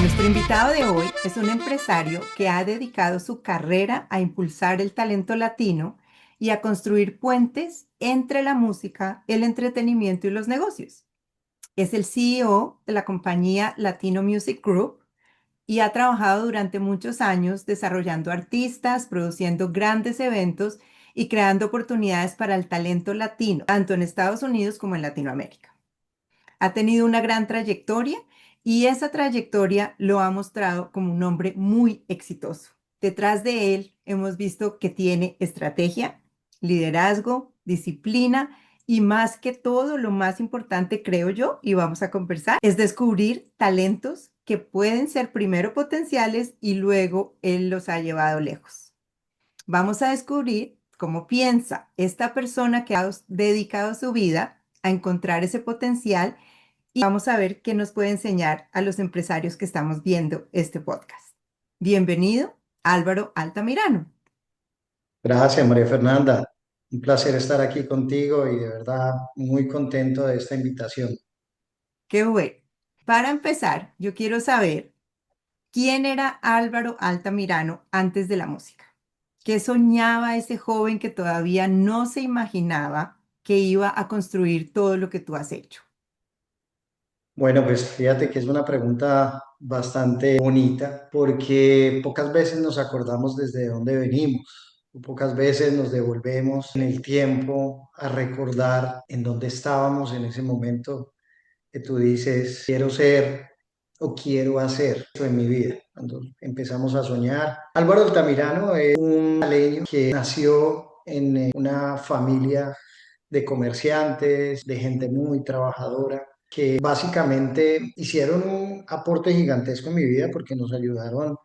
Nuestro invitado de hoy es un empresario que ha dedicado su carrera a impulsar el talento latino y a construir puentes entre la música, el entretenimiento y los negocios. Es el CEO de la compañía Latino Music Group y ha trabajado durante muchos años desarrollando artistas, produciendo grandes eventos y creando oportunidades para el talento latino, tanto en Estados Unidos como en Latinoamérica. Ha tenido una gran trayectoria y esa trayectoria lo ha mostrado como un hombre muy exitoso. Detrás de él hemos visto que tiene estrategia, liderazgo, disciplina y más que todo, lo más importante creo yo, y vamos a conversar, es descubrir talentos que pueden ser primero potenciales y luego él los ha llevado lejos. Vamos a descubrir cómo piensa esta persona que ha dedicado su vida a encontrar ese potencial y vamos a ver qué nos puede enseñar a los empresarios que estamos viendo este podcast. Bienvenido, Álvaro Altamirano. Gracias, María Fernanda. Un placer estar aquí contigo y de verdad muy contento de esta invitación. Qué bueno. Para empezar, yo quiero saber quién era Álvaro Altamirano antes de la música. ¿Qué soñaba ese joven que todavía no se imaginaba que iba a construir todo lo que tú has hecho? Bueno, pues fíjate que es una pregunta bastante bonita porque pocas veces nos acordamos desde dónde venimos. Pocas veces nos devolvemos en el tiempo a recordar en dónde estábamos en ese momento que tú dices, quiero ser o quiero hacer esto en mi vida. Cuando empezamos a soñar. Álvaro Altamirano es un caleño que nació en una familia de comerciantes, de gente muy trabajadora, que básicamente hicieron un aporte gigantesco en mi vida porque nos ayudaron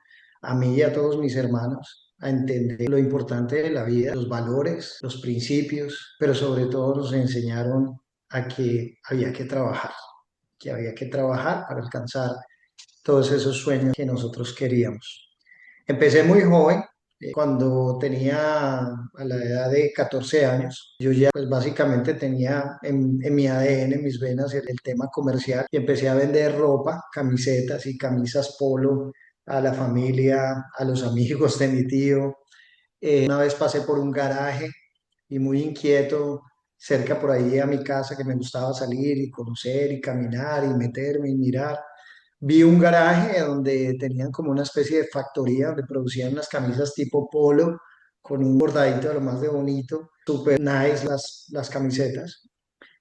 a mí y a todos mis hermanos a entender lo importante de la vida, los valores, los principios, pero sobre todo nos enseñaron a que había que trabajar para alcanzar todos esos sueños que nosotros queríamos. Empecé muy joven, cuando tenía a la edad de 14 años. Yo ya pues básicamente tenía en mi ADN, en mis venas, el tema comercial y empecé a vender ropa, camisetas y camisas polo a la familia, a los amigos de mi tío. Una vez pasé por un garaje y muy inquieto, cerca por ahí a mi casa, que me gustaba salir y conocer y caminar y meterme y mirar. Vi un garaje donde tenían como una especie de factoría donde producían unas camisas tipo polo con un bordadito de lo más de bonito, super nice las camisetas.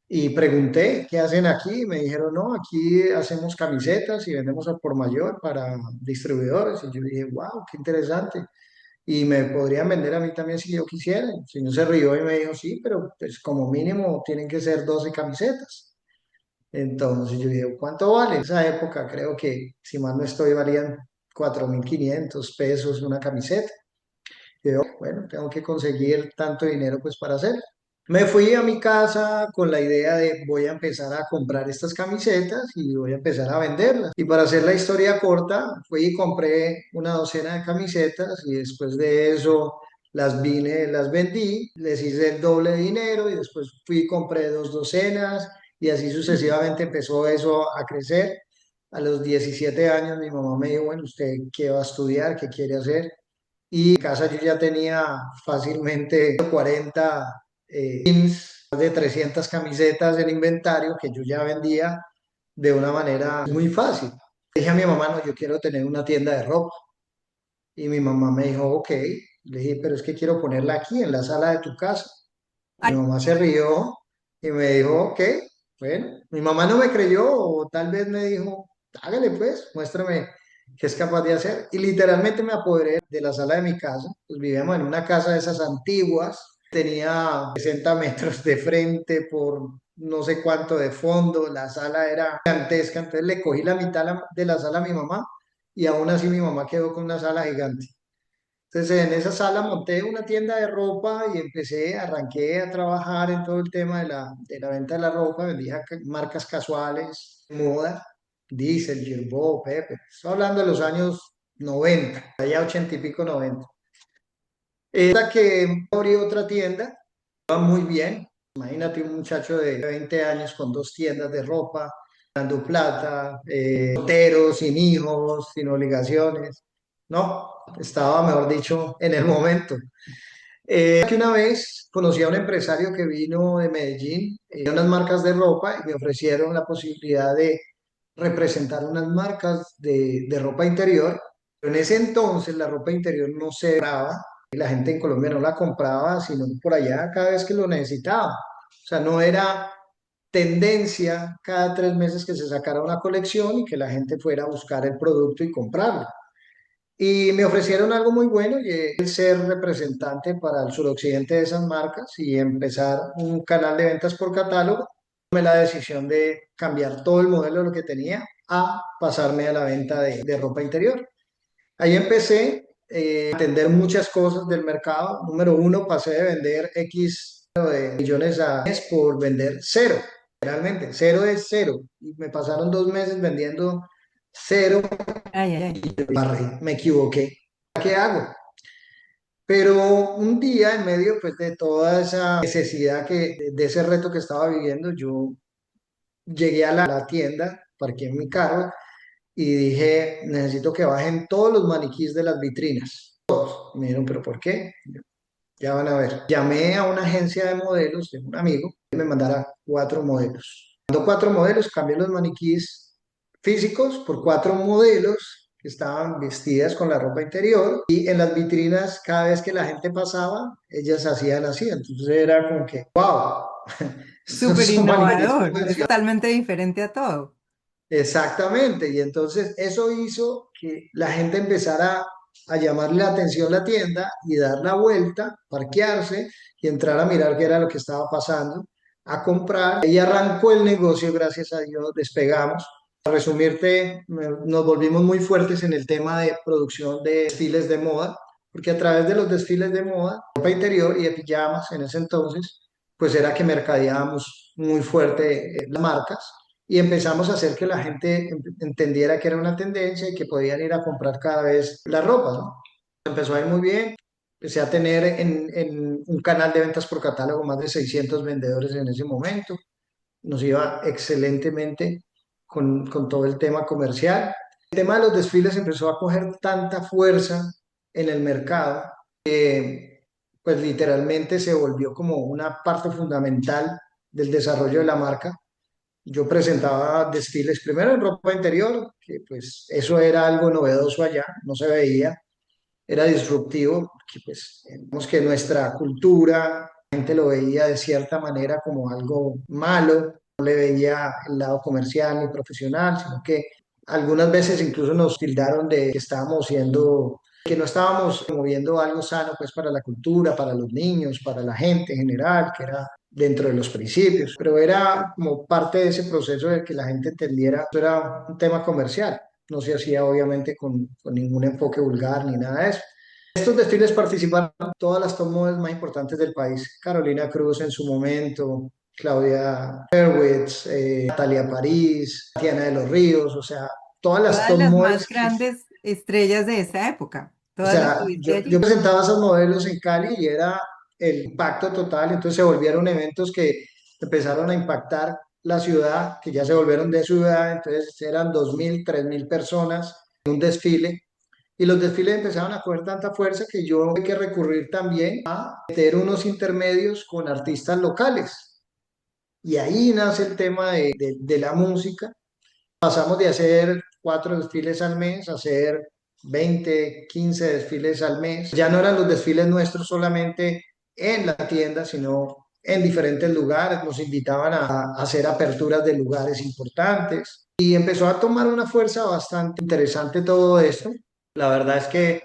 Y pregunté, ¿qué hacen aquí? Y me dijeron, no, aquí hacemos camisetas y vendemos al por mayor para distribuidores. Y yo dije, wow, qué interesante. Y me podrían vender a mí también si yo quisiera. El señor se rió y me dijo, sí, pero pues como mínimo tienen que ser 12 camisetas. Entonces yo dije, ¿cuánto vale? En esa época creo que, si mal no estoy, valían 4.500 pesos una camiseta. Y yo, bueno, tengo que conseguir tanto dinero pues para hacerlo. Me fui a mi casa con la idea de voy a empezar a comprar estas camisetas y voy a empezar a venderlas. Y para hacer la historia corta, fui y compré una docena de camisetas y después de eso las vendí, les hice el doble de dinero y después fui y compré dos docenas y así sucesivamente empezó eso a crecer. A los 17 años mi mamá me dijo, bueno, ¿usted qué va a estudiar? ¿Qué quiere hacer? Y en casa yo ya tenía fácilmente 40 más de 300 camisetas en inventario que yo ya vendía de una manera muy fácil. Dije a mi mamá, no, yo quiero tener una tienda de ropa. Y mi mamá me dijo, ok. Le dije, pero es que quiero ponerla aquí en la sala de tu casa. Mi Ay, mamá se rió y me dijo, ok, bueno, mi mamá no me creyó o tal vez me dijo, hágale pues, muéstrame qué es capaz de hacer. Y literalmente me apoderé de la sala de mi casa, pues vivíamos en una casa de esas antiguas, tenía 60 metros de frente por no sé cuánto de fondo, la sala era gigantesca, entonces le cogí la mitad de la sala a mi mamá y aún así mi mamá quedó con una sala gigante. Entonces en esa sala monté una tienda de ropa y arranqué a trabajar en todo el tema de la venta de la ropa, vendía marcas casuales, moda, Diesel, Girbaud, Pepe. Estoy hablando de los años 90, allá 80 y pico 90. Hasta que abrí otra tienda, va muy bien. Imagínate un muchacho de 20 años con dos tiendas de ropa, dando plata, soltero, sin hijos, sin obligaciones. No, estaba, mejor dicho, en el momento. Que una vez conocí a un empresario que vino de Medellín, unas marcas de ropa, y me ofrecieron la posibilidad de representar unas marcas de ropa interior. Pero en ese entonces la ropa interior no se compraba, y la gente en Colombia no la compraba, sino por allá cada vez que lo necesitaba. O sea, no era tendencia cada 3 meses que se sacara una colección y que la gente fuera a buscar el producto y comprarlo. Y me ofrecieron algo muy bueno, y es el ser representante para el suroccidente de esas marcas y empezar un canal de ventas por catálogo. Tomé la decisión de cambiar todo el modelo de lo que tenía a pasarme a la venta de ropa interior. Ahí empecé a entender muchas cosas del mercado. Número uno, pasé de vender X de millones a mes por vender cero. Realmente, cero es cero. Y me pasaron 2 meses vendiendo cero. Ay, ay, ay. Me equivoqué. ¿Qué hago? Pero un día, en medio pues, de toda esa necesidad de ese reto que estaba viviendo, yo llegué a la tienda, parqué mi carro y dije, necesito que bajen todos los maniquís de las vitrinas. Y me dijeron, ¿pero por qué? Ya van a ver. Llamé a una agencia de modelos de un amigo y me mandara 4 modelos. Mandó 4 modelos, cambié los maniquís físicos por 4 modelos que estaban vestidas con la ropa interior, y en las vitrinas cada vez que la gente pasaba, ellas hacían así. Entonces era como que, wow, estos Súper son maniquíes innovador, es convencionales. totalmente diferente a todo. Exactamente, y entonces eso hizo que la gente empezara a llamarle la atención la tienda y dar la vuelta, parquearse y entrar a mirar qué era lo que estaba pasando, a comprar. Y arrancó el negocio, gracias a Dios, despegamos. Para resumirte, nos volvimos muy fuertes en el tema de producción de desfiles de moda, porque a través de los desfiles de moda, ropa interior y de pijamas en ese entonces, pues era que mercadeábamos muy fuerte las marcas, y empezamos a hacer que la gente entendiera que era una tendencia y que podían ir a comprar cada vez la ropa, ¿no? Empezó a ir muy bien. Empecé a tener en un canal de ventas por catálogo más de 600 vendedores en ese momento. Nos iba excelentemente con todo el tema comercial. El tema de los desfiles empezó a coger tanta fuerza en el mercado, pues literalmente se volvió como una parte fundamental del desarrollo de la marca. Yo presentaba desfiles primero en ropa interior, que pues eso era algo novedoso allá, no se veía, era disruptivo, que pues vemos que nuestra cultura, la gente lo veía de cierta manera como algo malo, no le veía el lado comercial ni profesional, sino que algunas veces incluso nos tildaron de que estábamos siendo, que no estábamos promoviendo algo sano pues para la cultura, para los niños, para la gente en general, que era dentro de los principios, pero era como parte de ese proceso de que la gente entendiera que era un tema comercial. No se hacía obviamente con ningún enfoque vulgar ni nada de eso. Estos desfiles participaron todas las top models más importantes del país. Carolina Cruz en su momento, Claudia Herwitz, Natalia París, Tatiana de los Ríos, o sea, todas las Todas top las models más grandes estrellas de esa época, o todas las sea, tuviste yo allí. presentaba esos modelos en Cali y era el impacto total, entonces se volvieron eventos que empezaron a impactar la ciudad, que ya se volvieron de ciudad, entonces eran 2.000, 3.000 personas en un desfile, y los desfiles empezaron a coger tanta fuerza que yo tuve que recurrir también a meter unos intermedios con artistas locales, y ahí nace el tema de la música. Pasamos de hacer 4 desfiles al mes a hacer 20, 15 desfiles al mes. Ya no eran los desfiles nuestros solamente en la tienda, sino en diferentes lugares. Nos invitaban a hacer aperturas de lugares importantes y empezó a tomar una fuerza bastante interesante todo esto. La verdad es que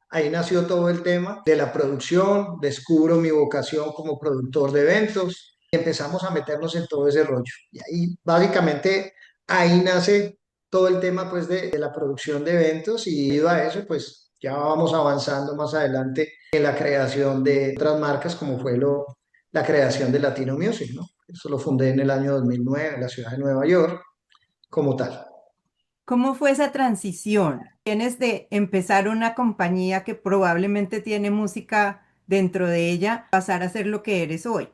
ahí nació todo el tema de la producción, descubro mi vocación como productor de eventos y empezamos a meternos en todo ese rollo. Y ahí básicamente ahí nace todo el tema pues de la producción de eventos, y debido a eso pues ya vamos avanzando más adelante en la creación de otras marcas como fue la creación de Latino Music, ¿no? Eso lo fundé en el año 2009 en la ciudad de Nueva York como tal. ¿Cómo fue esa transición? Tienes de empezar una compañía que probablemente tiene música dentro de ella, pasar a ser lo que eres hoy.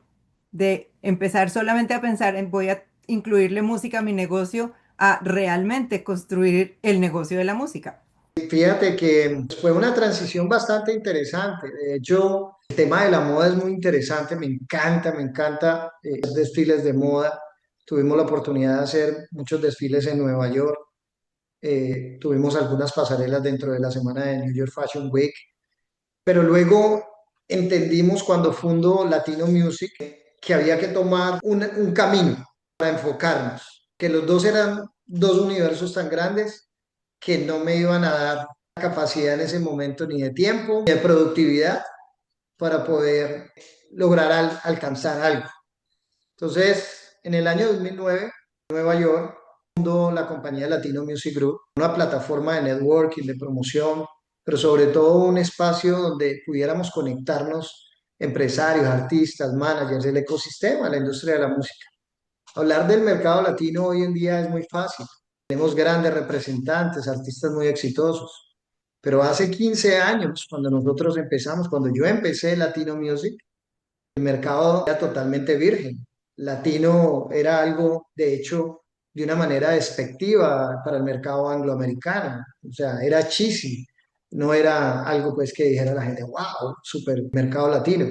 De empezar solamente a pensar en voy a incluirle música a mi negocio, a realmente construir el negocio de la música? Fíjate que fue una transición bastante interesante. De hecho, el tema de la moda es muy interesante. Me encanta hacer desfiles de moda. Tuvimos la oportunidad de hacer muchos desfiles en Nueva York. Tuvimos algunas pasarelas dentro de la semana de New York Fashion Week. Pero luego entendimos cuando fundó Latino Music que había que tomar un camino para enfocarnos, que los dos eran dos universos tan grandes que no me iban a dar capacidad en ese momento ni de tiempo, ni de productividad para poder lograr alcanzar algo. Entonces, en el año 2009, Nueva York fundó la compañía Latino Music Group, una plataforma de networking, de promoción, pero sobre todo un espacio donde pudiéramos conectarnos empresarios, artistas, managers, el ecosistema, la industria de la música. Hablar del mercado latino hoy en día es muy fácil. Tenemos grandes representantes, artistas muy exitosos. Pero hace 15 años, cuando nosotros empezamos, cuando yo empecé Latino Music, el mercado era totalmente virgen. Latino era algo, de hecho, de una manera despectiva para el mercado angloamericano. O sea, era cheesy. No era algo pues que dijera la gente, wow, supermercado latino.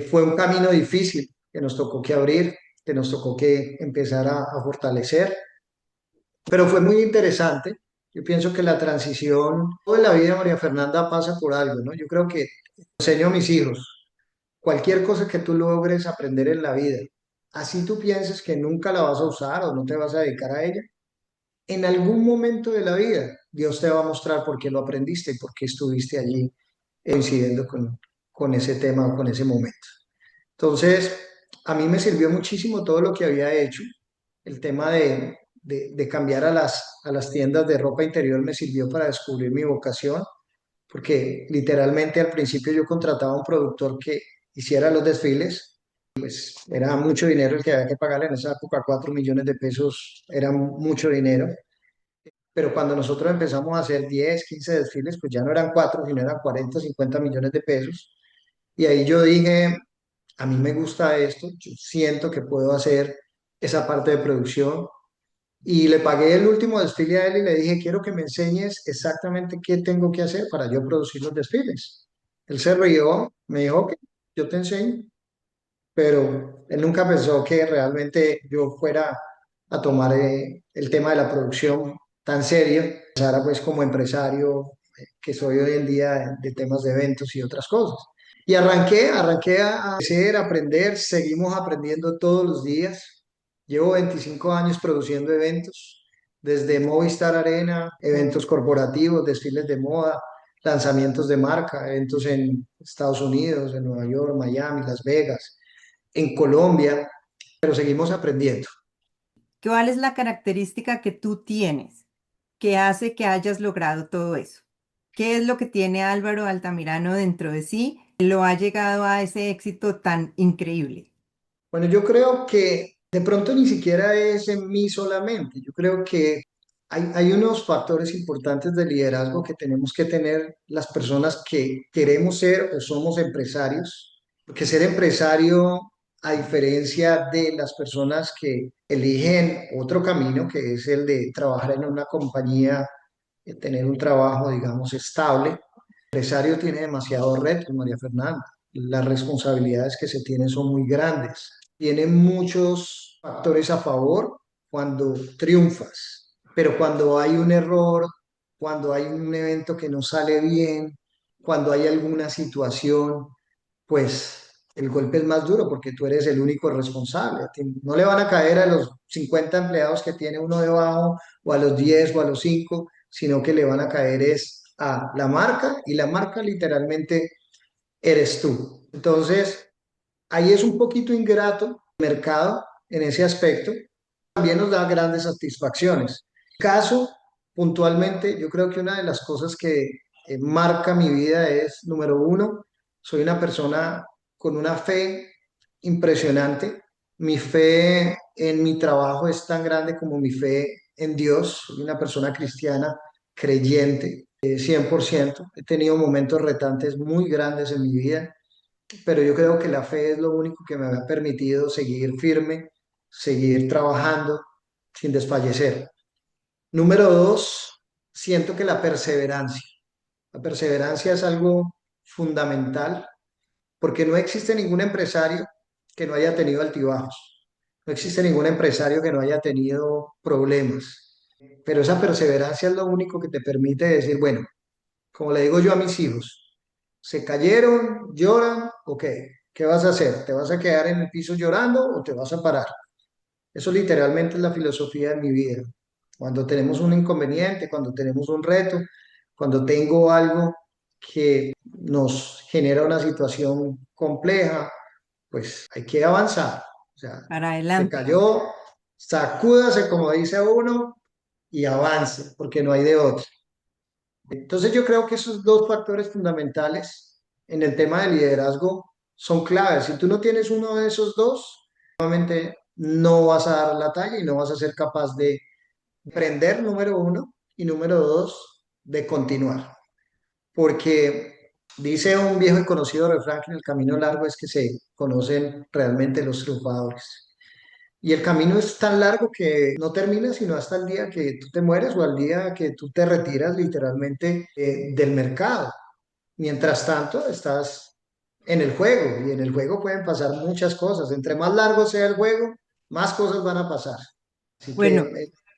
Fue un camino difícil que nos tocó que abrir, que nos tocó que empezar a fortalecer, pero fue muy interesante. Yo pienso que la transición, toda la vida, María Fernanda, pasa por algo, ¿no? Yo creo que enseño a mis hijos, cualquier cosa que tú logres aprender en la vida, así tú pienses que nunca la vas a usar o no te vas a dedicar a ella, en algún momento de la vida Dios te va a mostrar por qué lo aprendiste y por qué estuviste allí coincidiendo con ese tema o con ese momento. Entonces, a mí me sirvió muchísimo todo lo que había hecho. El tema de cambiar a las tiendas de ropa interior me sirvió para descubrir mi vocación, porque literalmente al principio yo contrataba a un productor que hiciera los desfiles. Era mucho dinero el que había que pagarle en esa época, 4 millones de pesos era mucho dinero. Pero cuando nosotros empezamos a hacer 10 15 desfiles, pues ya no eran 4 sino eran 40 50 millones de pesos. Y ahí yo dije, a mí me gusta esto, yo siento que puedo hacer esa parte de producción. Y le pagué el último desfile a él y le dije, quiero que me enseñes exactamente qué tengo que hacer para yo producir los desfiles. Él se rió, me dijo que yo te enseño, pero él nunca pensó que realmente yo fuera a tomar el tema de la producción tan serio, ahora pues como empresario que soy hoy en día de temas de eventos y otras cosas. Y arranqué a hacer, a aprender, seguimos aprendiendo todos los días. Llevo 25 años produciendo eventos, desde Movistar Arena, eventos corporativos, desfiles de moda, lanzamientos de marca, eventos en Estados Unidos, en Nueva York, Miami, Las Vegas, en Colombia, pero seguimos aprendiendo. ¿Cuál es la característica que tú tienes que hace que hayas logrado todo eso? ¿Qué es lo que tiene Álvaro Altamirano dentro de sí? Lo ha llegado a ese éxito tan increíble. Bueno, yo creo que de pronto ni siquiera es en mí solamente. Yo creo que hay unos factores importantes de liderazgo que tenemos que tener las personas que queremos ser o somos empresarios. Porque ser empresario, a diferencia de las personas que eligen otro camino, que es el de trabajar en una compañía, tener un trabajo, digamos, estable, empresario tiene demasiados retos, María Fernanda. Las responsabilidades que se tienen son muy grandes. Tiene muchos factores a favor cuando triunfas, pero cuando hay un error, cuando hay un evento que no sale bien, cuando hay alguna situación, pues el golpe es más duro porque tú eres el único responsable. A ti no le van a caer a los 50 empleados que tiene uno debajo, o a los 10 o a los 5, sino que le van a caer es a la marca, y la marca literalmente eres tú. Entonces, ahí es un poquito ingrato el mercado en ese aspecto. También nos da grandes satisfacciones. Caso, puntualmente, yo creo que una de las cosas que marca mi vida es, número uno, soy una persona con una fe impresionante. Mi fe en mi trabajo es tan grande como mi fe en Dios. Soy una persona cristiana, creyente, 100%. He tenido momentos retantes muy grandes en mi vida, pero yo creo que la fe es lo único que me ha permitido seguir firme, seguir trabajando sin desfallecer. Número dos, siento que la perseverancia. La perseverancia es algo fundamental porque no existe ningún empresario que no haya tenido altibajos. No existe ningún empresario que no haya tenido problemas. Pero esa perseverancia es lo único que te permite decir, bueno, como le digo yo a mis hijos, se cayeron, lloran, ok, ¿qué vas a hacer? ¿Te vas a quedar en el piso llorando o te vas a parar? Eso literalmente es la filosofía de mi vida. Cuando tenemos un inconveniente, cuando tenemos un reto, cuando tengo algo que nos genera una situación compleja, pues hay que avanzar. O sea, Para se adelante. cayó, sacúdase como dice uno y avance, porque no hay de otro. Entonces yo creo que esos dos factores fundamentales en el tema de liderazgo son claves. Si tú no tienes uno de esos dos, no vas a dar la talla y no vas a ser capaz de aprender, número uno, y número dos, de continuar. Porque dice un viejo y conocido refrán que en el camino largo es que se conocen realmente los triunfadores. Y el camino es tan largo que no termina sino hasta el día que tú te mueres o al día que tú te retiras literalmente del mercado. Mientras tanto, estás en el juego y en el juego pueden pasar muchas cosas. Entre más largo sea el juego, más cosas van a pasar. Así que Bueno,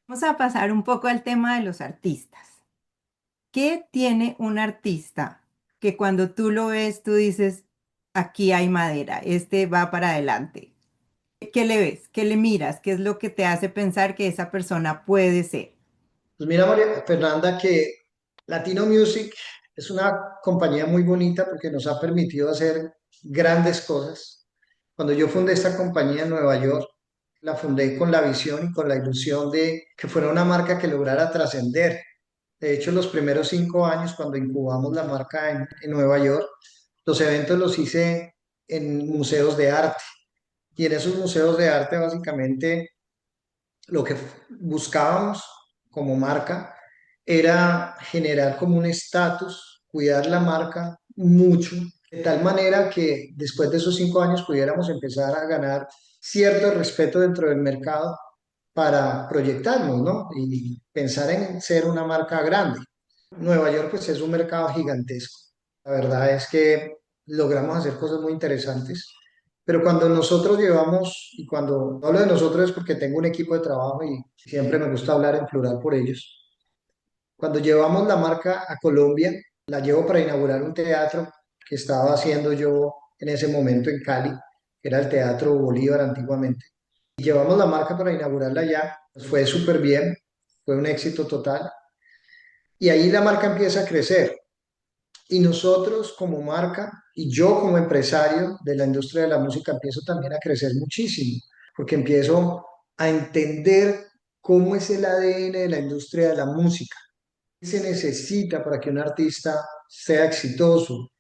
vamos a pasar un poco al tema de los artistas. ¿Qué tiene un artista que cuando tú lo ves, tú dices, aquí hay madera, este va para adelante? ¿Qué le ves? ¿Qué le miras? ¿Qué es lo que te hace pensar que esa persona puede ser? pues mira, María Fernanda, que Latino Music es una compañía muy bonita porque nos ha permitido hacer grandes cosas. Cuando yo fundé esta compañía en Nueva York, la fundé con la visión y con la ilusión de que fuera una marca que lograra trascender. De hecho, los primeros 5 años, cuando incubamos la marca en Nueva York, los eventos los hice en museos de arte. Y en esos museos de arte, básicamente, lo que buscábamos como marca era generar como un estatus, cuidar la marca mucho, de tal manera que después de esos 5 años pudiéramos empezar a ganar cierto respeto dentro del mercado para proyectarnos, ¿no? Y pensar en ser una marca grande. Nueva York, pues es un mercado gigantesco. La verdad es que logramos hacer cosas muy interesantes. Pero cuando nosotros llevamos, y cuando hablo de nosotros es porque tengo un equipo de trabajo y siempre me gusta hablar en plural por ellos. Cuando llevamos la marca a Colombia, la llevo para inaugurar un teatro que estaba haciendo yo en ese momento en Cali, que era el Teatro Bolívar antiguamente. Y llevamos la marca para inaugurarla allá, nos fue súper bien, fue un éxito total. Y ahí la marca empieza a crecer. Y nosotros como marca y yo como empresario de la industria de la música empiezo también a crecer muchísimo, porque empiezo a entender cómo es el ADN de la industria de la música, qué se necesita para que un artista sea exitoso,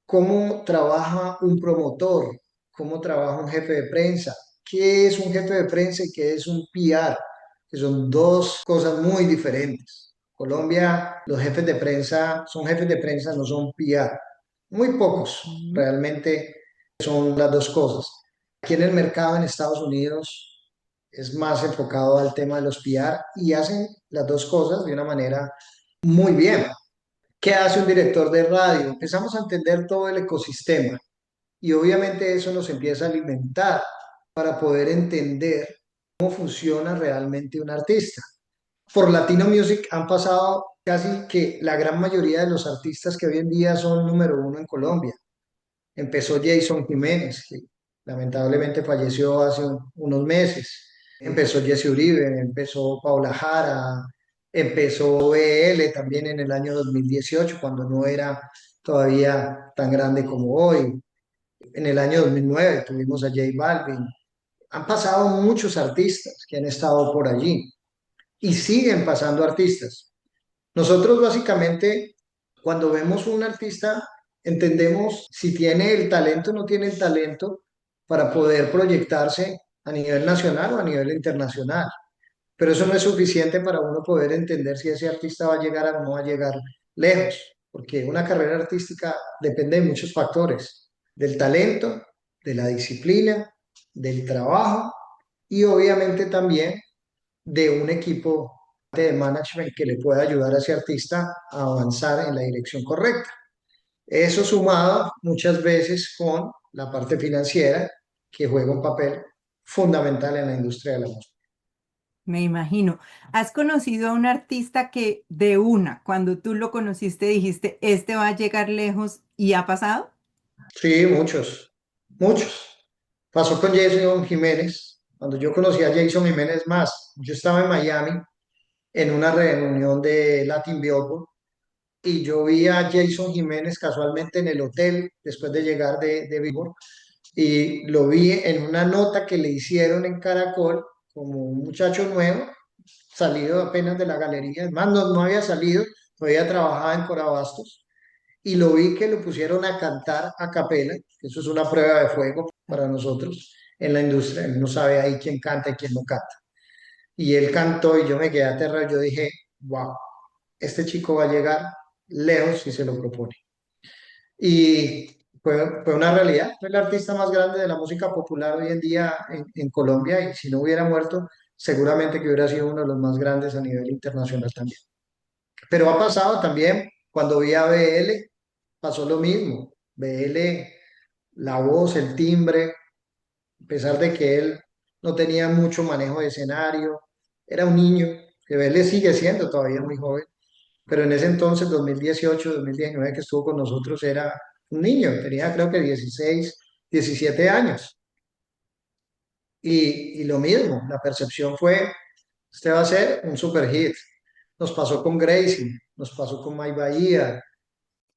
cómo trabaja un promotor, cómo trabaja un jefe de prensa, qué es un jefe de prensa y qué es un PR, que son dos cosas muy diferentes. Colombia, los jefes de prensa son jefes de prensa, no son PR. Muy pocos Ujú. realmente son las dos cosas. Aquí en el mercado en Estados Unidos es más enfocado al tema de los PR y hacen las dos cosas de una manera muy bien. ¿Qué hace un director de radio? Empezamos a entender todo el ecosistema y obviamente eso nos empieza a alimentar para poder entender cómo funciona realmente un artista. Por Latino Music han pasado casi que la gran mayoría de los artistas que hoy en día son número uno en Colombia. Empezó Jason Jiménez, que lamentablemente falleció hace unos meses. Empezó Jesse Uribe, empezó Paula Jara, empezó BL también en el año 2018, cuando no era todavía tan grande como hoy. En el año 2009 tuvimos a J Balvin. Han pasado muchos artistas que han estado por allí y siguen pasando artistas. Nosotros básicamente, cuando vemos un artista, entendemos si tiene el talento o no tiene el talento para poder proyectarse a nivel nacional o a nivel internacional. Pero eso no es suficiente para uno poder entender si ese artista va a llegar o no va a llegar lejos, porque una carrera artística depende de muchos factores, del talento, de la disciplina, del trabajo y obviamente también de un equipo de management que le pueda ayudar a ese artista a avanzar en la dirección correcta. Eso sumado muchas veces con la parte financiera, que juega un papel fundamental en la industria de la música. Me imagino. ¿Has conocido a un artista que de una, cuando tú lo conociste, dijiste, este va a llegar lejos y ha pasado? Sí, muchos, muchos. Pasó con Jason Jiménez. Cuando yo conocí a Jason Jiménez más, yo estaba en Miami en una reunión de Latin Billboard y yo vi a Jason Jiménez casualmente en el hotel después de llegar de Billboard y lo vi en una nota que le hicieron en Caracol como un muchacho nuevo, salido apenas de la galería, además no había salido, todavía trabajaba en Corabastos, y lo vi que lo pusieron a cantar a capela, que eso es una prueba de fuego para nosotros en la industria, él no sabe ahí quién canta y quién no canta. Y él cantó y yo me quedé aterrado, yo dije, wow, este chico va a llegar lejos si se lo propone. Y fue una realidad, fue el artista más grande de la música popular hoy en día en Colombia y si no hubiera muerto, seguramente que hubiera sido uno de los más grandes a nivel internacional también. Pero ha pasado también, cuando vi a BL, pasó lo mismo. BL, la voz, el timbre, a pesar de que él no tenía mucho manejo de escenario, era un niño, que BL sigue siendo todavía muy joven, pero en ese entonces, 2018, 2019, que estuvo con nosotros, era un niño, tenía creo que 16, 17 años. Y lo mismo, la percepción fue, este va a ser un super hit. Nos pasó con Gracie, nos pasó con My Bahía.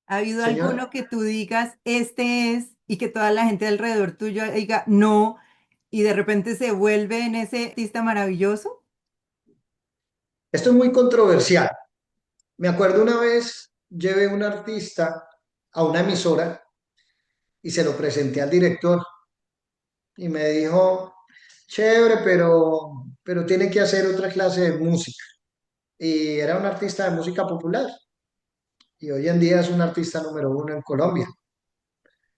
¿Ha habido Señor, alguno que tú digas, este es, y que toda la gente alrededor tuyo diga, no, y de repente se vuelve en ese artista maravilloso? esto es muy controversial. Me acuerdo una vez, llevé un artista a una emisora y se lo presenté al director y me dijo, chévere, pero tiene que hacer otra clase de música. Y era un artista de música popular y hoy en día es un artista número uno en Colombia.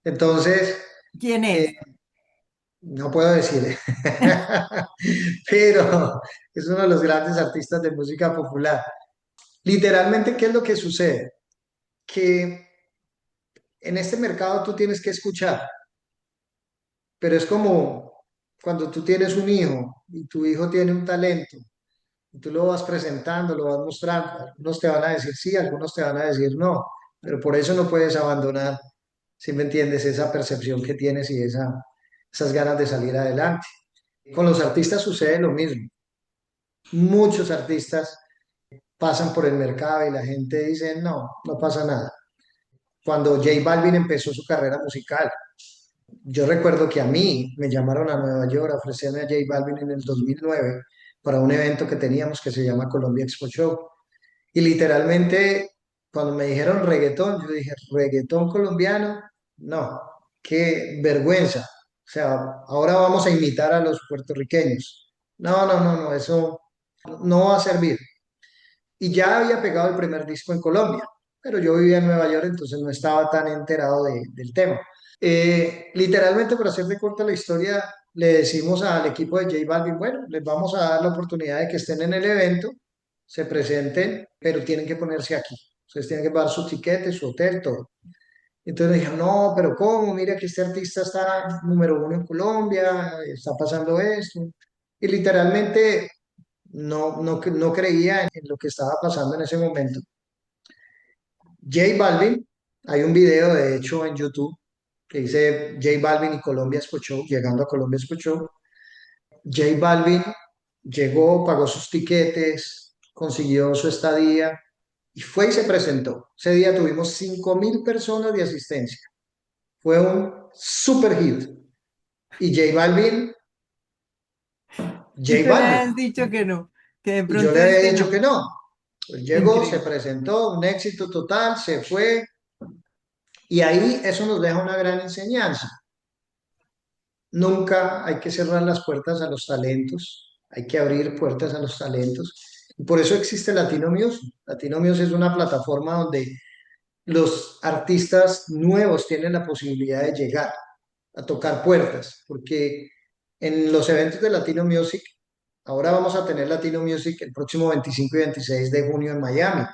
Entonces, ¿Quién eh, es? no puedo decirle, pero es uno de los grandes artistas de música popular. Literalmente, ¿qué es lo que sucede? Que en este mercado tú tienes que escuchar, pero es como cuando tú tienes un hijo y tu hijo tiene un talento y tú lo vas presentando, lo vas mostrando. Algunos te van a decir sí, algunos te van a decir no, pero por eso no puedes abandonar, si me entiendes, esa percepción que tienes y esas ganas de salir adelante. Con los artistas sucede lo mismo. Muchos artistas pasan por el mercado y la gente dice no, no pasa nada. Cuando J Balvin empezó su carrera musical, yo recuerdo que a mí me llamaron a Nueva York a ofrecerme a J Balvin en el 2009 para un evento que teníamos que se llama Colombia Expo Show. Y literalmente, cuando me dijeron reggaetón, yo dije, ¿reggaetón colombiano? No, qué vergüenza. O sea, ahora vamos a imitar a los puertorriqueños. No, no, no, no, eso no va a servir. Y ya había pegado el primer disco en Colombia, pero yo vivía en Nueva York, entonces no estaba tan enterado del tema. Literalmente, por hacerte corta la historia, le decimos al equipo de J Balvin, bueno, les vamos a dar la oportunidad de que estén en el evento, se presenten, pero tienen que ponerse aquí. Ustedes tienen que pagar su tiquete, su hotel, todo. Entonces dijeron, no, pero ¿cómo? Mira que este artista está número uno en Colombia, está pasando esto. Y literalmente no creía en lo que estaba pasando en ese momento. J Balvin, hay un video de hecho en YouTube que dice J Balvin y Colombia escuchó, llegando a Colombia escuchó. J Balvin llegó, pagó sus tiquetes, consiguió su estadía y fue y se presentó. Ese día tuvimos 5.000 personas de asistencia. Fue un super hit. Y Y J tú le Balvin, has dicho que no, que de y yo pronto le había este dicho no. que no. Él llegó, se Increíble. presentó, un éxito total, se fue. Y ahí eso nos deja una gran enseñanza. Nunca hay que cerrar las puertas a los talentos, hay que abrir puertas a los talentos. Y por eso existe Latino Music. Latino Music es una plataforma donde los artistas nuevos tienen la posibilidad de llegar a tocar puertas, porque en los eventos de Latino Music Ahora vamos a tener Latino Music el próximo 25 y 26 de junio en Miami.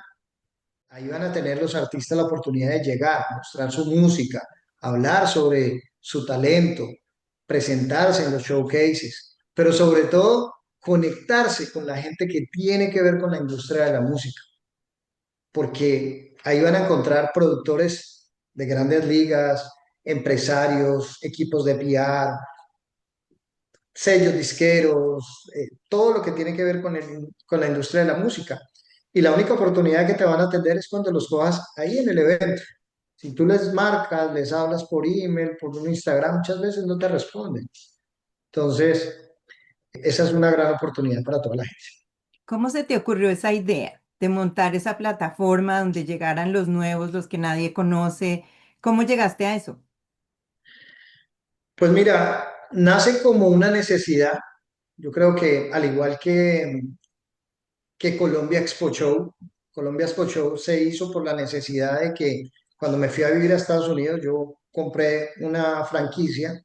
Ahí van a tener los artistas la oportunidad de llegar, mostrar su música, hablar sobre su talento, presentarse en los showcases, pero sobre todo conectarse con la gente que tiene que ver con la industria de la música, porque ahí van a encontrar productores de grandes ligas, empresarios, equipos de PR, sellos disqueros, todo lo que tiene que ver con la industria de la música. Y la única oportunidad que te van a atender es cuando los cojas ahí en el evento. Si tú les marcas, les hablas por email, por un Instagram, muchas veces no te responden. Entonces, esa es una gran oportunidad para toda la gente. ¿Cómo se te ocurrió esa idea de montar esa plataforma donde llegaran los nuevos, los que nadie conoce? ¿Cómo llegaste a eso? Pues mira, nace como una necesidad. Yo creo que al igual que Colombia Expo Show se hizo por la necesidad de que cuando me fui a vivir a Estados Unidos, yo compré una franquicia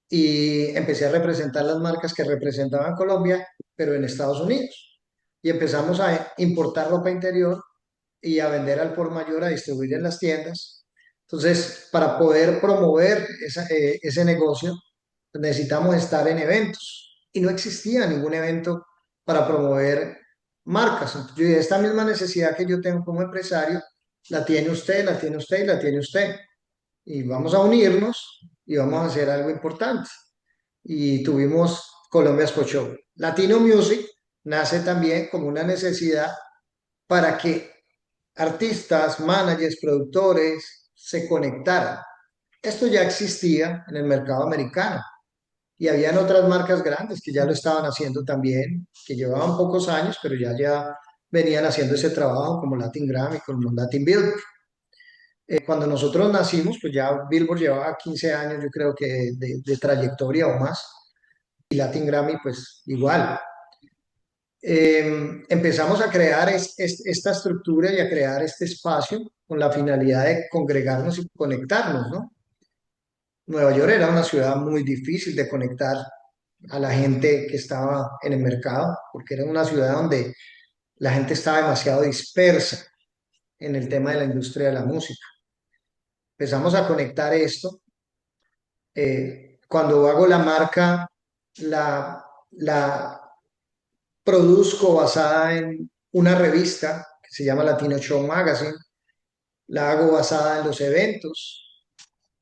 y empecé a representar las marcas que representaban Colombia, pero en Estados Unidos. Y empezamos a importar ropa interior y a vender al por mayor, a distribuir en las tiendas. Entonces, para poder promover ese negocio, pues necesitamos estar en eventos. Y no existía ningún evento para promover marcas. Entonces, yo dije, esta misma necesidad que yo tengo como empresario, la tiene usted, la tiene usted y la tiene usted. Y vamos a unirnos y vamos a hacer algo importante. Y tuvimos Colombia Expo Show. Latino Music nace también como una necesidad para que artistas, managers, productores se conectaran. Esto ya existía en el mercado americano y habían otras marcas grandes que ya lo estaban haciendo también, que llevaban pocos años, pero ya venían haciendo ese trabajo como Latin Grammy, como Latin Billboard. Cuando nosotros nacimos, pues ya Billboard llevaba 15 años, yo creo que de trayectoria o más, y Latin Grammy, pues igual. Empezamos a crear esta estructura y a crear este espacio con la finalidad de congregarnos y conectarnos, ¿no? Nueva York era una ciudad muy difícil de conectar a la gente que estaba en el mercado, porque era una ciudad donde la gente estaba demasiado dispersa en el tema de la industria de la música. Empezamos a conectar esto. Cuando hago la marca, la produzco basada en una revista que se llama Latino Show Magazine, la hago basada en los eventos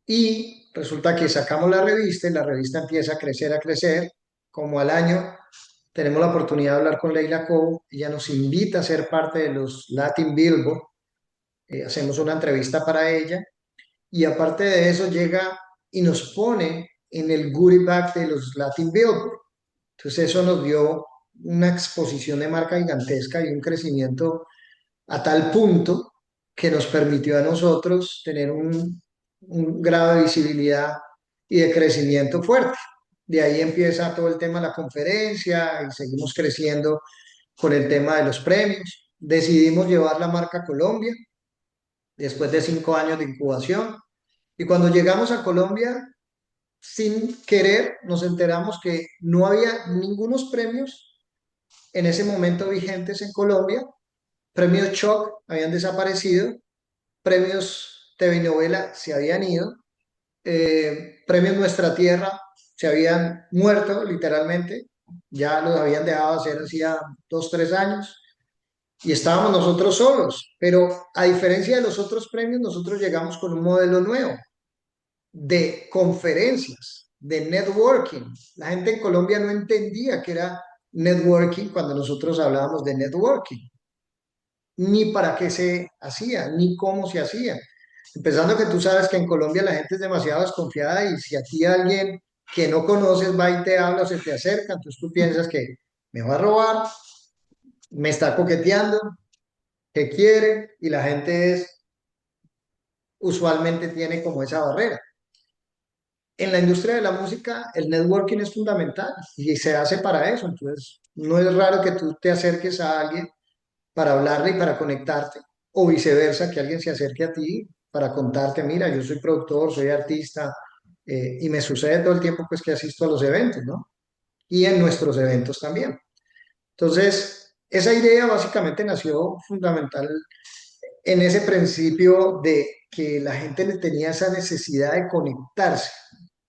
y resulta que sacamos la revista y la revista empieza a crecer, como al año tenemos la oportunidad de hablar con Leila Cobo, ella nos invita a ser parte de los Latin Billboard, hacemos una entrevista para ella y aparte de eso llega y nos pone en el goodie bag de los Latin Billboard. Entonces eso nos dio una exposición de marca gigantesca y un crecimiento a tal punto que nos permitió a nosotros tener un grado de visibilidad y de crecimiento fuerte. De ahí empieza todo el tema de la conferencia y seguimos creciendo con el tema de los premios. Decidimos llevar la marca a Colombia después de 5 años de incubación y cuando llegamos a Colombia, sin querer, nos enteramos que no había ningunos premios en ese momento vigentes en Colombia. Premios Choc habían desaparecido, premios TV y novela se habían ido, premios Nuestra Tierra se habían muerto literalmente, ya los habían dejado hacer hacía 2, 3 años y estábamos nosotros solos, pero a diferencia de los otros premios, nosotros llegamos con un modelo nuevo de conferencias, de networking. La gente en Colombia no entendía que era networking cuando nosotros hablábamos de networking, ni para qué se hacía, ni cómo se hacía. Empezando que tú sabes que en Colombia la gente es demasiado desconfiada y si aquí alguien que no conoces va y te habla o se te acerca, entonces tú piensas que me va a robar, me está coqueteando, que quiere, y la gente usualmente tiene como esa barrera. En la industria de la música, el networking es fundamental y se hace para eso. Entonces, no es raro que tú te acerques a alguien para hablarle y para conectarte, o viceversa, que alguien se acerque a ti para contarte, mira, yo soy productor, soy artista, y me sucede todo el tiempo pues que asisto a los eventos, ¿no? Y en nuestros eventos también. Entonces, esa idea básicamente nació fundamental en ese principio de que la gente le tenía esa necesidad de conectarse,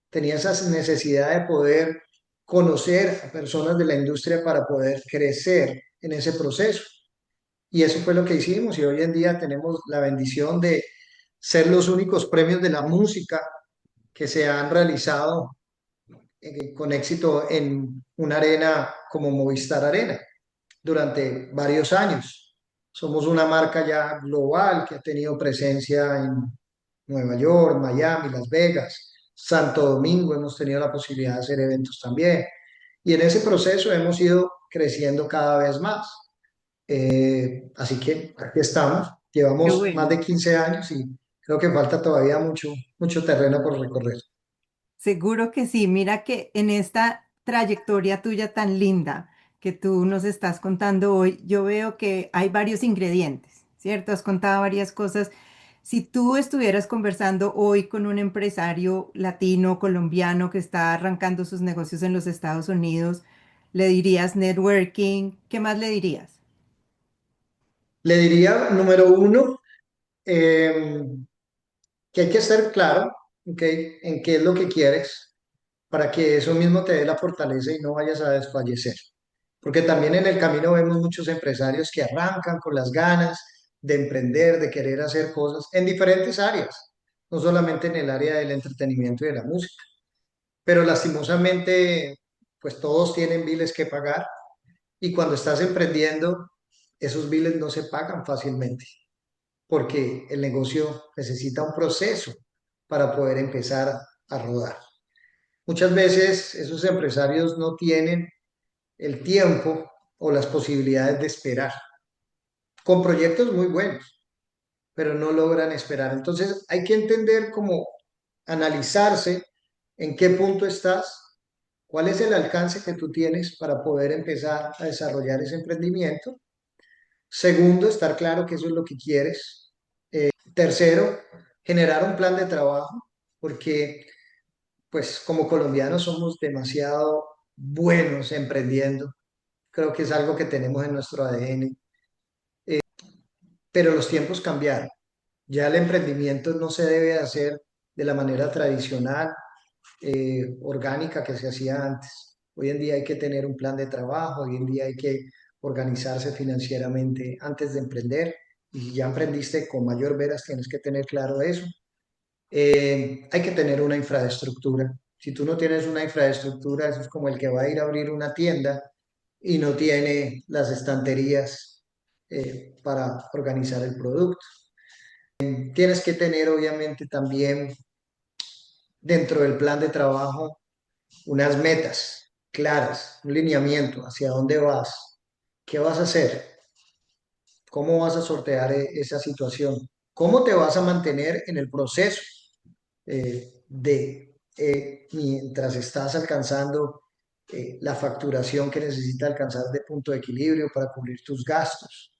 tenía esa necesidad de poder conocer a personas de la industria para poder crecer en ese proceso. Y eso fue lo que hicimos y hoy en día tenemos la bendición de ser los únicos premios de la música que se han realizado con éxito en una arena como Movistar Arena durante varios años. Somos una marca ya global que ha tenido presencia en Nueva York, Miami, Las Vegas, Santo Domingo, hemos tenido la posibilidad de hacer eventos también. Y en ese proceso hemos ido creciendo cada vez más. Así que aquí estamos, Qué llevamos más bueno. de 15 años y creo que falta todavía mucho, mucho terreno por recorrer. Seguro que sí. Mira que en esta trayectoria tuya tan linda que tú nos estás contando hoy, yo veo que hay varios ingredientes, ¿cierto? Has contado varias cosas. Si tú estuvieras conversando hoy con un empresario latino, colombiano que está arrancando sus negocios en los Estados Unidos, le dirías networking, ¿qué más le dirías? Le diría, número uno, eh, que hay que ser claro, ¿ok? En qué es lo que quieres para que eso mismo te dé la fortaleza y no vayas a desfallecer. Porque también en el camino vemos muchos empresarios que arrancan con las ganas de emprender, de querer hacer cosas en diferentes áreas, no solamente en el área del entretenimiento y de la música, pero lastimosamente, pues todos tienen biles que pagar y cuando estás emprendiendo, esos biles no se pagan fácilmente porque el negocio necesita un proceso para poder empezar a rodar. Muchas veces esos empresarios no tienen el tiempo o las posibilidades de esperar, con proyectos muy buenos, pero no logran esperar. Entonces hay que entender cómo analizarse en qué punto estás, cuál es el alcance que tú tienes para poder empezar a desarrollar ese emprendimiento. Segundo, estar claro que eso es lo que quieres. Tercero, generar un plan de trabajo, porque pues como colombianos somos demasiado buenos emprendiendo. Creo que es algo que tenemos en nuestro ADN, pero los tiempos cambiaron. Ya el emprendimiento no se debe hacer de la manera tradicional, orgánica que se hacía antes. Hoy en día hay que tener un plan de trabajo, hoy en día hay que organizarse financieramente antes de emprender. Y si ya emprendiste con mayor veras, tienes que tener claro eso. Hay que tener una infraestructura. Si tú no tienes una infraestructura, eso es como el que va a ir a abrir una tienda y no tiene las estanterías para organizar el producto. Tienes que tener, obviamente, también dentro del plan de trabajo unas metas claras, un lineamiento hacia dónde vas, qué vas a hacer, cómo vas a sortear esa situación, cómo te vas a mantener en el proceso mientras estás alcanzando la facturación que necesita alcanzar de punto de equilibrio para cubrir tus gastos.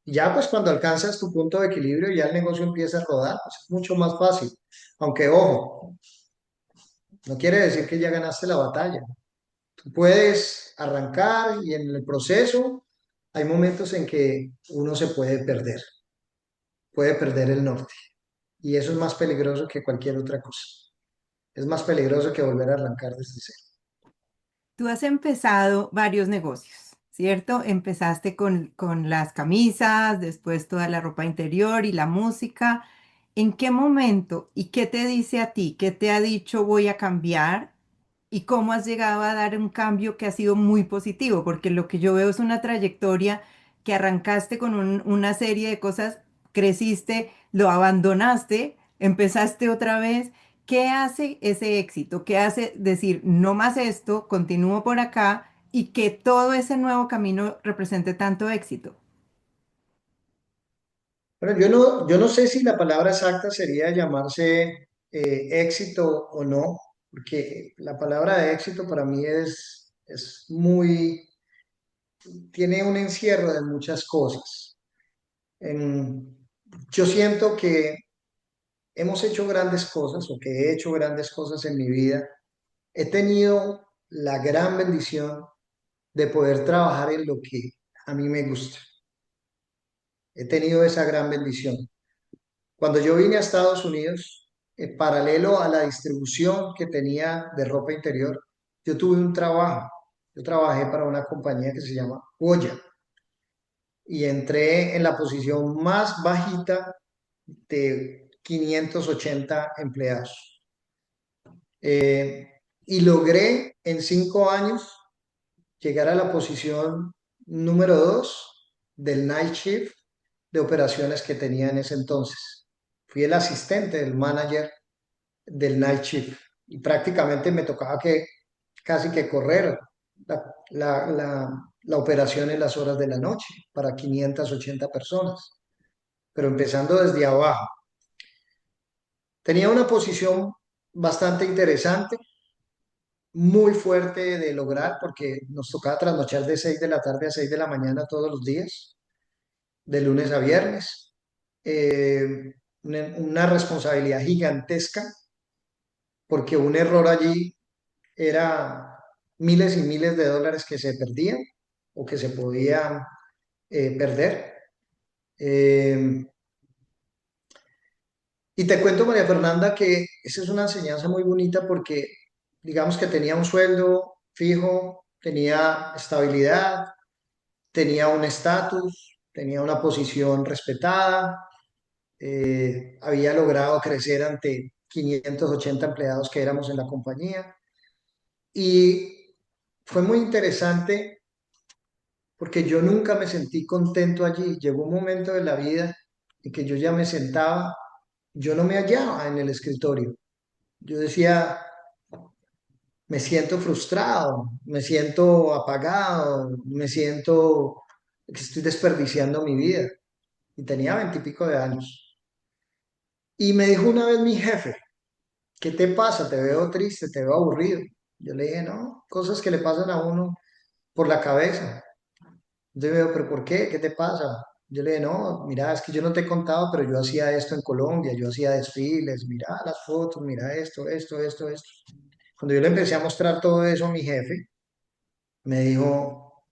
Y ya pues cuando alcanzas tu punto de equilibrio, ya el negocio empieza a rodar, pues es mucho más fácil. Aunque ojo, no quiere decir que ya ganaste la batalla. Tú puedes arrancar y en el proceso hay momentos en que uno se puede perder el norte. Y eso es más peligroso que cualquier otra cosa. Es más peligroso que volver a arrancar desde cero. Tú has empezado varios negocios, ¿cierto? Empezaste con las camisas, después toda la ropa interior y la música. ¿En qué momento y qué te dice a ti? ¿Qué te ha dicho voy a cambiar? ¿Y cómo has llegado a dar un cambio que ha sido muy positivo? Porque lo que yo veo es una trayectoria que arrancaste con una serie de cosas, creciste, lo abandonaste, empezaste otra vez. ¿Qué hace ese éxito? ¿Qué hace decir, no más esto, continúo por acá y que todo ese nuevo camino represente tanto éxito? Bueno, yo no sé si la palabra exacta sería llamarse éxito o no, porque la palabra de éxito para mí es muy, tiene un encierro de muchas cosas. En- yo siento que hemos hecho grandes cosas o que he hecho grandes cosas en mi vida. He tenido la gran bendición de poder trabajar en lo que a mí me gusta. He tenido esa gran bendición. Cuando yo vine a Estados Unidos, paralelo a la distribución que tenía de ropa interior, yo tuve un trabajo. Yo trabajé para una compañía que se llama Goya y entré en la posición más bajita de 580 empleados. Y logré en 5 años llegar a la posición número 2 del night shift de operaciones que tenía en ese entonces. Fui el asistente del manager del night shift y prácticamente me tocaba que casi que correr la, la operación en las horas de la noche para 580 personas, pero empezando desde abajo. Tenía una posición bastante interesante, muy fuerte de lograr porque nos tocaba trasnochar de 6 de la tarde a 6 de la mañana todos los días, de lunes a viernes. Una responsabilidad gigantesca porque un error allí era miles y miles de dólares que se perdían o que se podían perder. Eh, y te cuento, María Fernanda, que esa es una enseñanza muy bonita porque digamos que tenía un sueldo fijo, tenía estabilidad, tenía un estatus, tenía una posición respetada, había logrado crecer ante 580 empleados que éramos en la compañía. Y fue muy interesante porque yo nunca me sentí contento allí. Llegó un momento de la vida en que yo ya me sentaba, yo no me hallaba en el escritorio. Yo decía, me siento frustrado, me siento apagado, me siento que estoy desperdiciando mi vida. Y tenía 20 y pico de años. Y me dijo una vez mi jefe, ¿qué te pasa? Te veo triste, te veo aburrido. Yo le dije, no, cosas que le pasan a uno por la cabeza. Yo veo, pero ¿por qué? ¿Qué te pasa? Yo le dije, no, mira, es que yo no te he contado, pero yo hacía esto en Colombia, yo hacía desfiles, mira las fotos, mira esto. Cuando yo le empecé a mostrar todo eso a mi jefe, me dijo,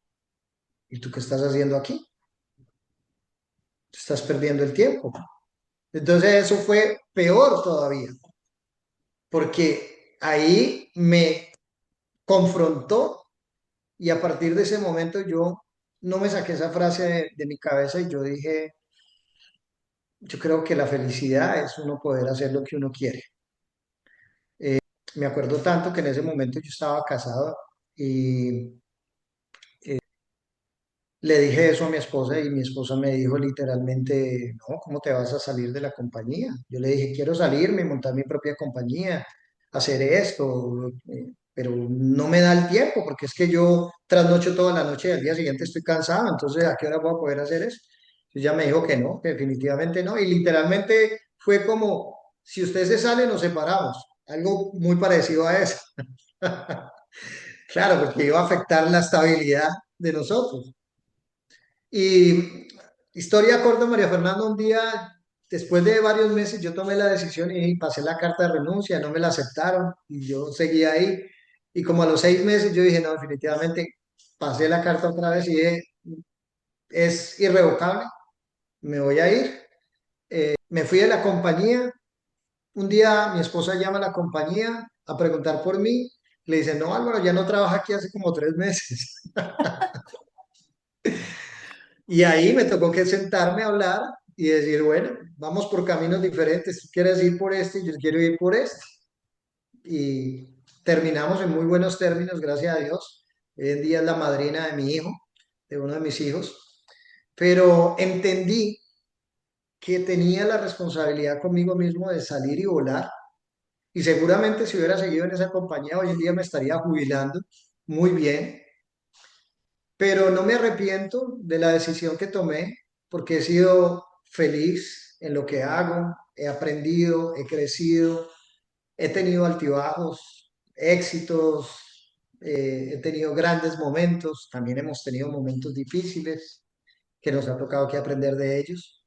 ¿y tú qué estás haciendo aquí? Te estás perdiendo el tiempo. Entonces eso fue peor todavía, porque ahí me confrontó y a partir de ese momento yo no me saqué esa frase de mi cabeza y yo dije, yo creo que la felicidad es uno poder hacer lo que uno quiere. Me acuerdo tanto que en ese momento yo estaba casado y le dije eso a mi esposa y mi esposa me dijo literalmente, no, ¿cómo te vas a salir de la compañía? Yo le dije, quiero salirme, montar mi propia compañía, hacer esto, pero no me da el tiempo porque es que yo trasnocho toda la noche y al día siguiente estoy cansado, entonces ¿a qué hora voy a poder hacer eso? Entonces ella me dijo que no, que definitivamente no, y literalmente fue como, si usted se sale, nos separamos, algo muy parecido a eso. Claro, porque iba a afectar la estabilidad de nosotros. Y historia corta, María Fernanda, un día, después de varios meses, yo tomé la decisión y pasé la carta de renuncia, no me la aceptaron y yo seguí ahí. Y como a los 6 meses yo dije, no, definitivamente pasé la carta otra vez y dije, es irrevocable, me voy a ir. Me fui de la compañía. Un día mi esposa llama a la compañía a preguntar por mí. Le dice, no, Álvaro, ya no trabaja aquí hace como 3 meses. Y ahí me tocó que sentarme a hablar y decir, bueno, vamos por caminos diferentes. Tú quieres ir por este y yo quiero ir por este. Y terminamos en muy buenos términos, gracias a Dios. Hoy en día es la madrina de mi hijo, de uno de mis hijos. Pero entendí que tenía la responsabilidad conmigo mismo de salir y volar. Y seguramente si hubiera seguido en esa compañía, hoy en día me estaría jubilando muy bien. Pero no me arrepiento de la decisión que tomé porque he sido feliz en lo que hago, he aprendido, he crecido, he tenido altibajos, éxitos, he tenido grandes momentos, también hemos tenido momentos difíciles que nos ha tocado que aprender de ellos,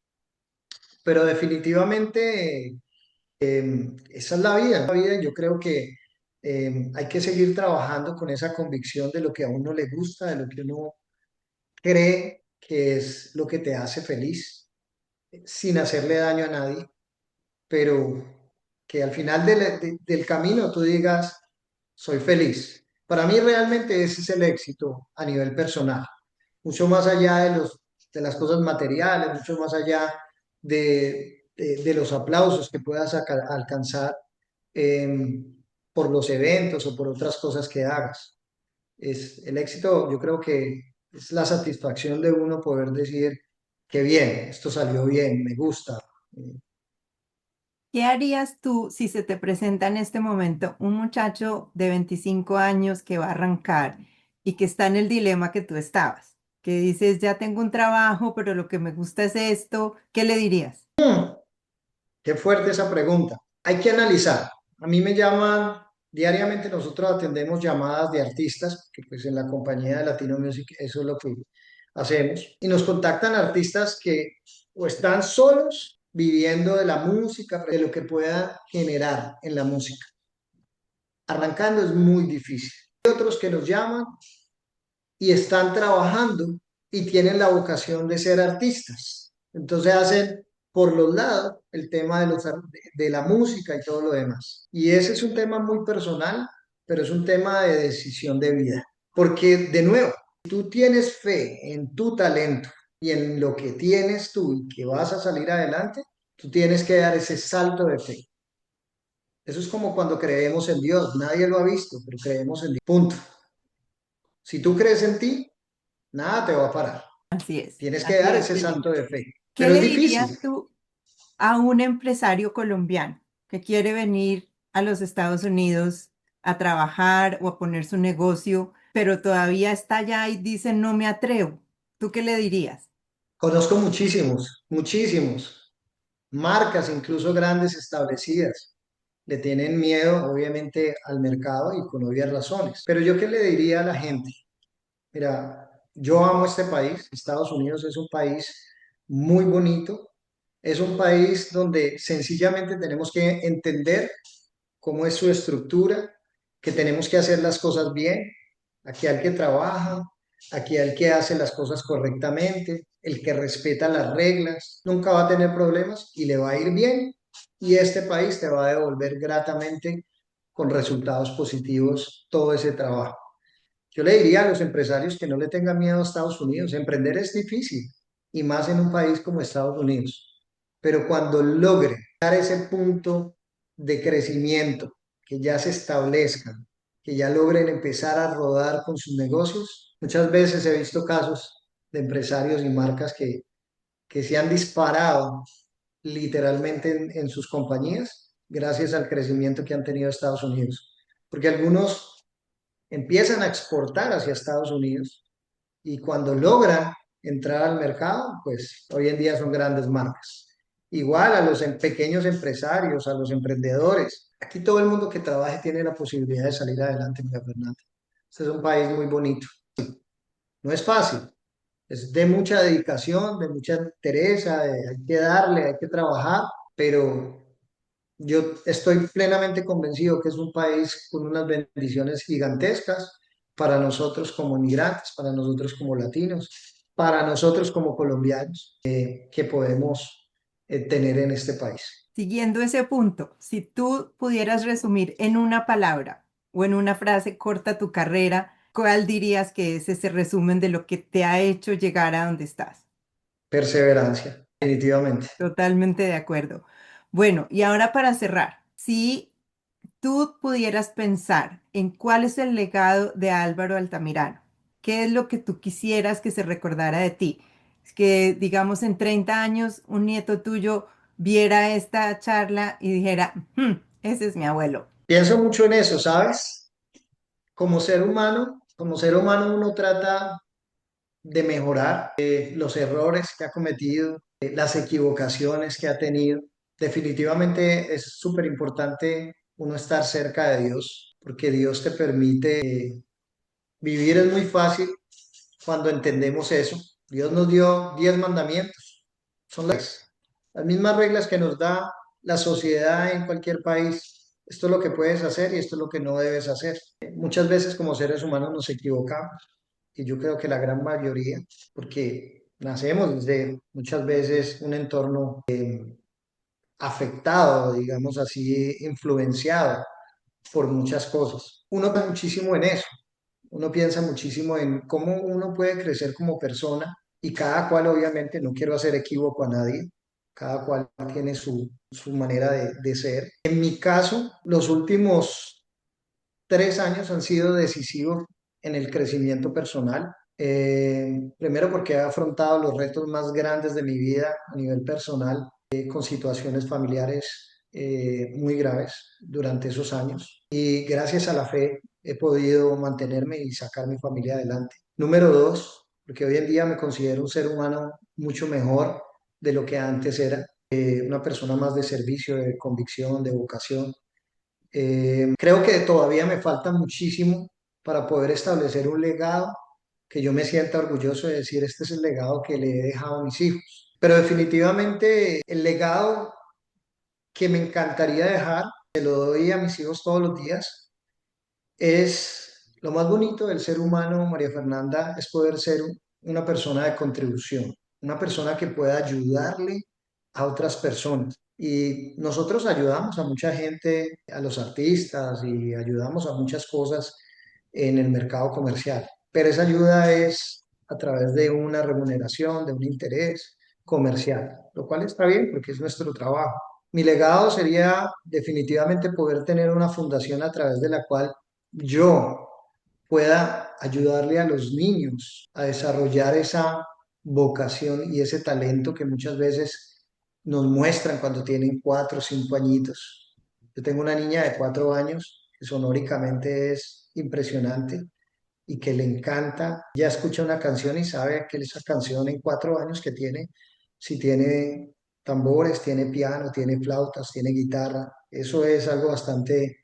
pero definitivamente esa es la vida, yo creo que Hay que seguir trabajando con esa convicción de lo que a uno le gusta, de lo que uno cree que es lo que te hace feliz, sin hacerle daño a nadie, pero que al final del camino tú digas, soy feliz. Para mí realmente ese es el éxito a nivel personal, mucho más allá de las cosas materiales, mucho más allá de los aplausos que puedas alcanzar por los eventos o por otras cosas que hagas. El éxito, yo creo que es la satisfacción de uno poder decir que bien, esto salió bien, me gusta. ¿Qué harías tú si se te presenta en este momento un muchacho de 25 años que va a arrancar y que está en el dilema que tú estabas? Que dices, ya tengo un trabajo, pero lo que me gusta es esto. ¿Qué le dirías? Qué fuerte esa pregunta. Hay que analizar. A mí me llaman, diariamente nosotros atendemos llamadas de artistas, que pues en la compañía de Latino Music eso es lo que hacemos. Y nos contactan artistas que o están solos viviendo de la música, de lo que pueda generar en la música. Arrancando es muy difícil. Hay otros que nos llaman y están trabajando y tienen la vocación de ser artistas. Entonces hacen por los lados el tema de la música y todo lo demás. Y ese es un tema muy personal, pero es un tema de decisión de vida. Porque de nuevo, si tú tienes fe en tu talento y en lo que tienes tú y que vas a salir adelante, tú tienes que dar ese salto de fe. Eso es como cuando creemos en Dios. Nadie lo ha visto, pero creemos en Dios. Punto. Si tú crees en ti, nada te va a parar. Tienes que dar Así es, ese salto Felipe. de fe. ¿Qué Pero es le difícil. dirías tú a un empresario colombiano que quiere venir a los Estados Unidos a trabajar o a poner su negocio, pero todavía está allá y dice, no me atrevo? ¿Tú qué le dirías? Conozco muchísimos, muchísimos. Marcas, incluso grandes establecidas. Le tienen miedo, obviamente, al mercado y con obvias razones. Pero yo qué le diría a la gente. Mira, yo amo este país. Estados Unidos es un país muy bonito. Es un país donde sencillamente tenemos que entender cómo es su estructura, que tenemos que hacer las cosas bien. Aquí hay que trabaja, aquí hay que hace las cosas correctamente, el que respeta las reglas, nunca va a tener problemas y le va a ir bien. Y este país te va a devolver gratamente con resultados positivos todo ese trabajo. Yo le diría a los empresarios que no le tengan miedo a Estados Unidos. Emprender es difícil y más en un país como Estados Unidos. Pero cuando logre dar ese punto de crecimiento, que ya se establezcan, que ya logren empezar a rodar con sus negocios, muchas veces he visto casos de empresarios y marcas que se han disparado literalmente en sus compañías gracias al crecimiento que han tenido Estados Unidos. Porque algunos empiezan a exportar hacia Estados Unidos y cuando logran entrar al mercado, pues hoy en día son grandes marcas. Igual a los pequeños empresarios, a los emprendedores. Aquí todo el mundo que trabaje tiene la posibilidad de salir adelante, María Fernanda. Este es un país muy bonito. No es fácil, es de mucha dedicación, de mucha entereza, hay que darle, hay que trabajar, pero yo estoy plenamente convencido que es un país con unas bendiciones gigantescas para nosotros como inmigrantes, para nosotros como latinos, para nosotros como colombianos, que podemos tener en este país. Siguiendo ese punto, si tú pudieras resumir en una palabra o en una frase corta tu carrera, ¿cuál dirías que es ese resumen de lo que te ha hecho llegar a donde estás? Perseverancia, definitivamente. Totalmente de acuerdo. Bueno, y ahora para cerrar, si tú pudieras pensar en cuál es el legado de Álvaro Altamirano, ¿qué es lo que tú quisieras que se recordara de ti? Es que, digamos, en 30 años un nieto tuyo viera esta charla y dijera, "Hmm, ese es mi abuelo". Pienso mucho en eso, ¿sabes? Como ser humano uno trata de mejorar los errores que ha cometido, las equivocaciones que ha tenido. Definitivamente es súper importante uno estar cerca de Dios, porque Dios te permite vivir. Es muy fácil cuando entendemos eso. Dios nos dio 10 mandamientos. Son las mismas reglas que nos da la sociedad en cualquier país. esto es lo que puedes hacer y esto es lo que no debes hacer. Muchas veces como seres humanos nos equivocamos y yo creo que la gran mayoría, porque nacemos desde muchas veces un entorno afectado, digamos así, influenciado por muchas cosas. Uno piensa muchísimo en eso, uno piensa muchísimo en cómo uno puede crecer como persona y cada cual obviamente, no quiero hacer equívoco a nadie, cada cual tiene su manera de ser. En mi caso, los últimos 3 años han sido decisivos en el crecimiento personal. Primero porque he afrontado los retos más grandes de mi vida a nivel personal, con situaciones familiares muy graves durante esos años. Y gracias a la fe he podido mantenerme y sacar mi familia adelante. Número dos, porque hoy en día me considero un ser humano mucho mejor de lo que antes era, una persona más de servicio, de convicción, de vocación. Creo que todavía me falta muchísimo para poder establecer un legado que yo me sienta orgulloso de decir, este es el legado que le he dejado a mis hijos. Pero definitivamente el legado que me encantaría dejar, se lo doy a mis hijos todos los días, es lo más bonito del ser humano, María Fernanda, es poder ser una persona de contribución, una persona que pueda ayudarle a otras personas. Y nosotros ayudamos a mucha gente, a los artistas y ayudamos a muchas cosas en el mercado comercial, pero esa ayuda es a través de una remuneración, de un interés comercial, lo cual está bien porque es nuestro trabajo. Mi legado sería definitivamente poder tener una fundación a través de la cual yo pueda ayudarle a los niños a desarrollar esa vocación y ese talento que muchas veces nos muestran cuando tienen 4 o 5 añitos. Yo tengo una niña de 4 años que sonóricamente es impresionante y que le encanta. Ya escucha una canción y sabe que esa canción en 4 años que tiene, si tiene tambores, tiene piano, tiene flautas, tiene guitarra. Eso es algo bastante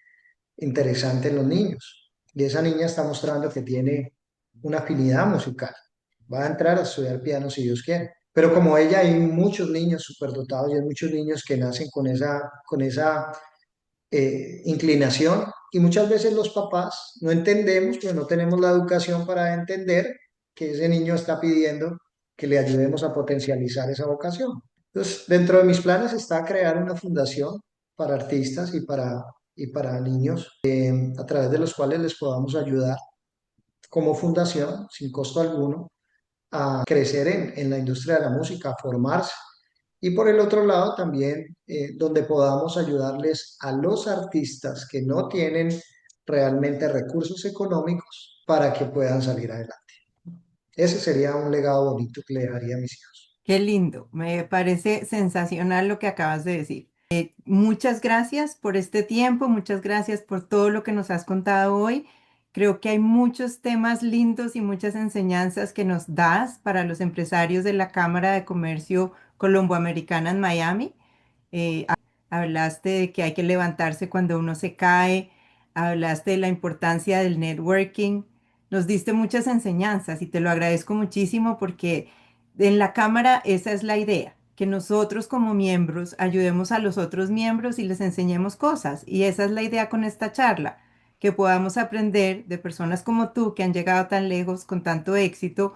interesante en los niños. Y esa niña está mostrando que tiene una afinidad musical. Va a entrar a estudiar piano si Dios quiere. Pero como ella, hay muchos niños superdotados y hay muchos niños que nacen con esa inclinación. Y muchas veces los papás no entendemos, pero no tenemos la educación para entender que ese niño está pidiendo que le ayudemos a potencializar esa vocación. Entonces, dentro de mis planes está crear una fundación para artistas y para niños, a través de los cuales les podamos ayudar como fundación, sin costo alguno, a crecer en la industria de la música, a formarse. Y por el otro lado también, donde podamos ayudarles a los artistas que no tienen realmente recursos económicos para que puedan salir adelante. Ese sería un legado bonito que le dejaría a mis hijos. Qué lindo, me parece sensacional lo que acabas de decir. Muchas gracias por este tiempo, muchas gracias por todo lo que nos has contado hoy. Creo que hay muchos temas lindos y muchas enseñanzas que nos das para los empresarios de la Cámara de Comercio Colomboamericana en Miami. Hablaste de que hay que levantarse cuando uno se cae, hablaste de la importancia del networking, nos diste muchas enseñanzas y te lo agradezco muchísimo porque en la Cámara esa es la idea, que nosotros como miembros ayudemos a los otros miembros y les enseñemos cosas. Y esa es la idea con esta charla, que podamos aprender de personas como tú que han llegado tan lejos con tanto éxito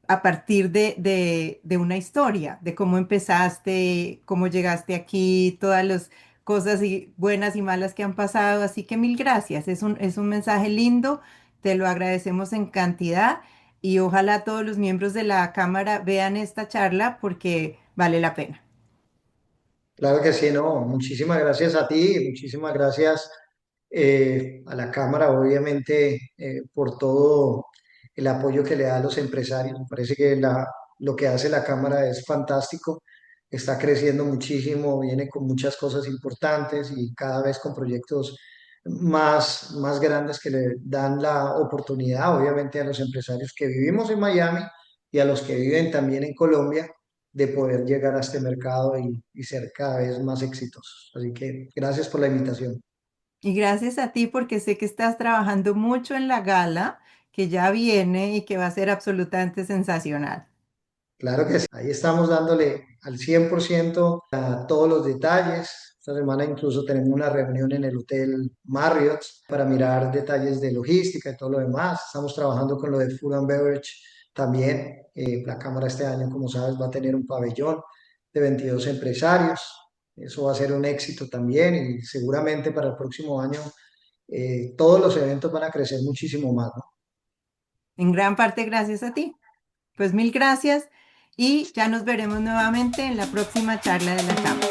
a partir de una historia, de cómo empezaste, cómo llegaste aquí, todas las cosas buenas y malas que han pasado. Así que mil gracias. Es un mensaje lindo, te lo agradecemos en cantidad y ojalá todos los miembros de la Cámara vean esta charla porque vale la pena. Claro que sí, no. Muchísimas gracias a ti, muchísimas gracias a la Cámara, obviamente, por todo el apoyo que le da a los empresarios. Me parece que lo que hace la Cámara es fantástico, está creciendo muchísimo, viene con muchas cosas importantes y cada vez con proyectos más grandes que le dan la oportunidad, obviamente, a los empresarios que vivimos en Miami y a los que viven también en Colombia de poder llegar a este mercado y ser cada vez más exitosos. Así que gracias por la invitación. Y gracias a ti porque sé que estás trabajando mucho en la gala que ya viene y que va a ser absolutamente sensacional. Claro que sí. Ahí estamos dándole al 100% a todos los detalles. Esta semana incluso tenemos una reunión en el Hotel Marriott para mirar detalles de logística y todo lo demás. Estamos trabajando con lo de Food and Beverage también. La Cámara este año, como sabes, va a tener un pabellón de 22 empresarios. Eso va a ser un éxito también y seguramente para el próximo año todos los eventos van a crecer muchísimo más, ¿no? En gran parte gracias a ti. Pues mil gracias y ya nos veremos nuevamente en la próxima charla de la Cámara.